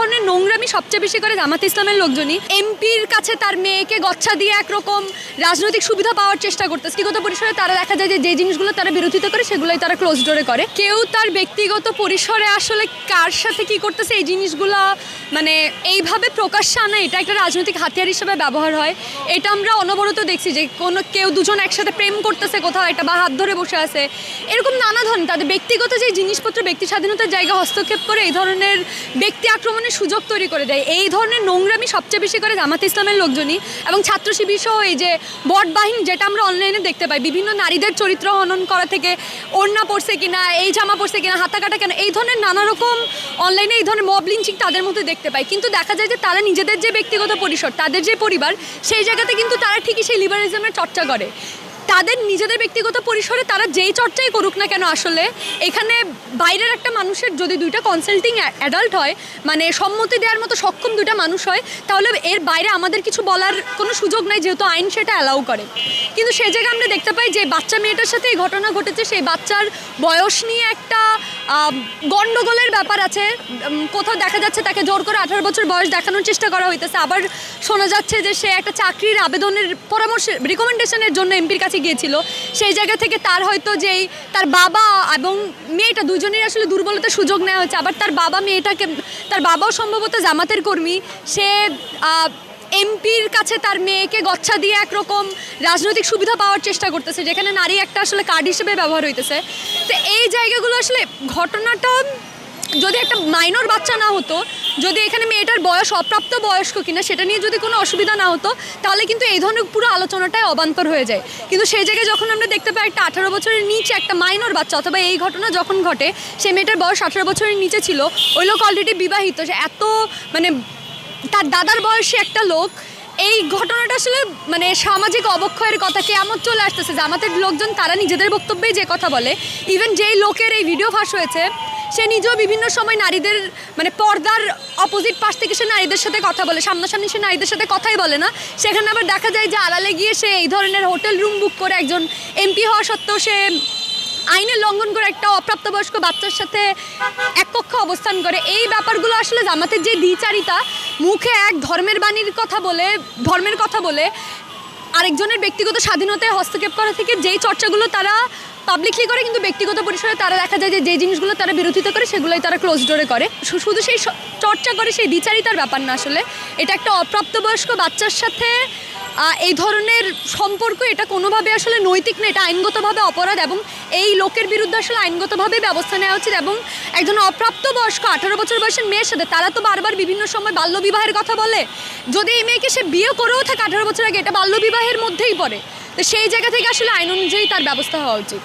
ধরনের নোংরামি সবচেয়ে বেশি করে জামাত ইসলামের লোকজনই। এমপির কাছে তার মেয়েকে গচ্ছা দিয়ে একরকম রাজনৈতিক সুবিধা পাওয়ার চেষ্টা করতেছে। ব্যক্তিগত পরিসরে তারা দেখা যায় যে জিনিসগুলো তারা বিরোধিতা করে সেগুলোই তারা ক্লোজ ডোরে করে। কেউ তার ব্যক্তিগত পরিসরে আসলে কার সাথে কি করতেছে এই জিনিসগুলো মানে এইভাবে প্রকাশ্যে আনা, এটা একটা রাজনৈতিক হাতিয়ার হিসেবে ব্যবহার হয়। এটা আমরা অনবরত দেখছি যে কেউ দুজন একসাথে প্রেম করতেছে কোথাও একটা বা হাত ধরে বসে আছে, এরকম নানা ধরনের তাদের ব্যক্তিগত যে জিনিসপত্র ব্যক্তি স্বাধীনতার জায়গায় হস্তক্ষেপ করে এই ধরনের ব্যক্তি আক্রমণের সুযোগ তৈরি করে দেয়। এই ধরনের নোংরামি সবচেয়ে বেশি করে জামাত ইসলামের লোকজনই এবং ছাত্র শিবির সহ এই যে বট বাহিনী, যেটা আমরা অনলাইনে দেখতে পাই, বিভিন্ন নারীদের চরিত্র হনন করা থেকে ওড়না পড়ছে কিনা, এই জামা পড়ছে কিনা, হাতা কাটা কেন, এই ধরনের নানা রকম অনলাইনে এই ধরনের মব লিঞ্চিং তাদের মধ্যে দেখতে পাই। কিন্তু দেখা যায় যে তারা নিজেদের যে ব্যক্তিগত পরিসর, তাদের যে পরিবার, সেই জায়গাতে কিন্তু তারা ঠিকই সেই লিবারালিজমের চর্চা করে। তাদের নিজেদের ব্যক্তিগত পরিসরে তারা যেই চর্চাই করুক না কেন, আসলে এখানে বাইরের একটা মানুষের যদি দুইটা কনসাল্টিং অ্যাডাল্ট হয়, মানে সম্মতি দেওয়ার মতো সক্ষম দুইটা মানুষ হয়, তাহলে এর বাইরে আমাদের কিছু বলার কোনো সুযোগ নাই, যেহেতু আইন সেটা অ্যালাউ করে। কিন্তু সেই জায়গায় আমরা দেখতে পাই যে বাচ্চা মেয়েটার সাথে এই ঘটনা ঘটেছে, সেই বাচ্চার বয়স নিয়ে একটা গণ্ডগোলের ব্যাপার আছে। কোথাও দেখা যাচ্ছে তাকে জোর করে 18 বছর বয়স দেখানোর চেষ্টা করা হইতেছে, আবার শোনা যাচ্ছে যে সে একটা চাকরির আবেদনের পরামর্শের রিকমেন্ডেশনের জন্য এমপির কাছে গিয়েছিল। সেই জায়গা থেকে তার হয়তো যেই তার বাবা এবং মেয়েটা দুজনেই আসলে দুর্বলতার সুযোগ নেওয়া হচ্ছে। আবার তার বাবাও সম্ভবত জামাতের কর্মী, সে এমপির কাছে তার মেয়েকে গচ্ছা দিয়ে একরকম রাজনৈতিক সুবিধা পাওয়ার চেষ্টা করতেছে, যেখানে নারী একটা আসলে কার্ড হিসেবে ব্যবহার হইতেছে। তো এই জায়গাগুলো আসলে ঘটনাটা যদি একটা মাইনর বাচ্চা না হতো, যদি এখানে মেয়েটার বয়স অপ্রাপ্ত বয়স্ক কিনা সেটা নিয়ে যদি কোনো অসুবিধা না হতো, তাহলে কিন্তু এই ধরনের পুরো আলোচনাটাই অবান্তর হয়ে যায়। কিন্তু সেই জায়গায় যখন আমরা দেখতে পাই একটা 18 বছরের নিচে একটা মাইনর বাচ্চা, অথবা এই ঘটনা যখন ঘটে সেই মেয়েটার বয়স 18 বছরের নিচে ছিল, ওই লোক অলরেডি বিবাহিত, সে এত মানে তার দাদার বয়সী একটা লোক, এই ঘটনাটা আসলে মানে সামাজিক অবক্ষয়ের কথা। কেয়ামত চলে আসতেছে, জামাতের লোকজন তারা নিজেদের বক্তব্যেই যে কথা বলে, ইভেন যেই লোকের এই ভিডিও ফাঁস হয়েছে সে নিজেও বিভিন্ন সময় নারীদের মানে পর্দার অপোজিট পাশ থেকে সে নারীদের সাথে কথা বলে, সামনাসামনি সে নারীদের সাথে কথাই বলে না। সেখানে আবার দেখা যায় যে আড়ালে গিয়ে সে এই ধরনের হোটেল রুম বুক করে একজন এমপি হওয়া সত্ত্বেও সে আইনের লঙ্ঘন করে একটা অপ্রাপ্তবয়স্ক বাচ্চার সাথে এক কক্ষে অবস্থান করে। এই ব্যাপারগুলো আসলে জামাতের যে দ্বিচারিতা, মুখে এক ধর্মের কথা বলে আরেকজনের ব্যক্তিগত স্বাধীনতায় হস্তক্ষেপ করা থেকে যেই চর্চাগুলো তারা পাবলিকলি করে, কিন্তু ব্যক্তিগত পরিসরে তারা দেখা যায় যে জিনিসগুলো তারা বিরোধিতা করে সেগুলোই তারা ক্লোজ ডোরে করে। শুধু সেই চর্চা করে সেই দ্বিচারিতার ব্যাপার না, আসলে এটা একটা অপ্রাপ্তবয়স্ক বাচ্চার সাথে এই ধরনের সম্পর্ক, এটা কোনোভাবে আসলে নৈতিক না, এটা আইনগতভাবে অপরাধ এবং এই লোকের বিরুদ্ধে আসলে আইনগতভাবে ব্যবস্থা নেওয়া উচিত। এবং একজন অপ্রাপ্তবয়স্ক 18 বছর বয়সের মেয়ের সাথে তারা তো বারবার বিভিন্ন সময় বাল্যবিবাহের কথা বলে, যদি এই মেয়েকে সে বিয়ে করেও থাকে 18 বছর আগে, এটা বাল্যবিবাহের মধ্যেই পড়ে। তো সেই জায়গা থেকে আসলে আইন অনুযায়ী তার ব্যবস্থা হওয়া উচিত।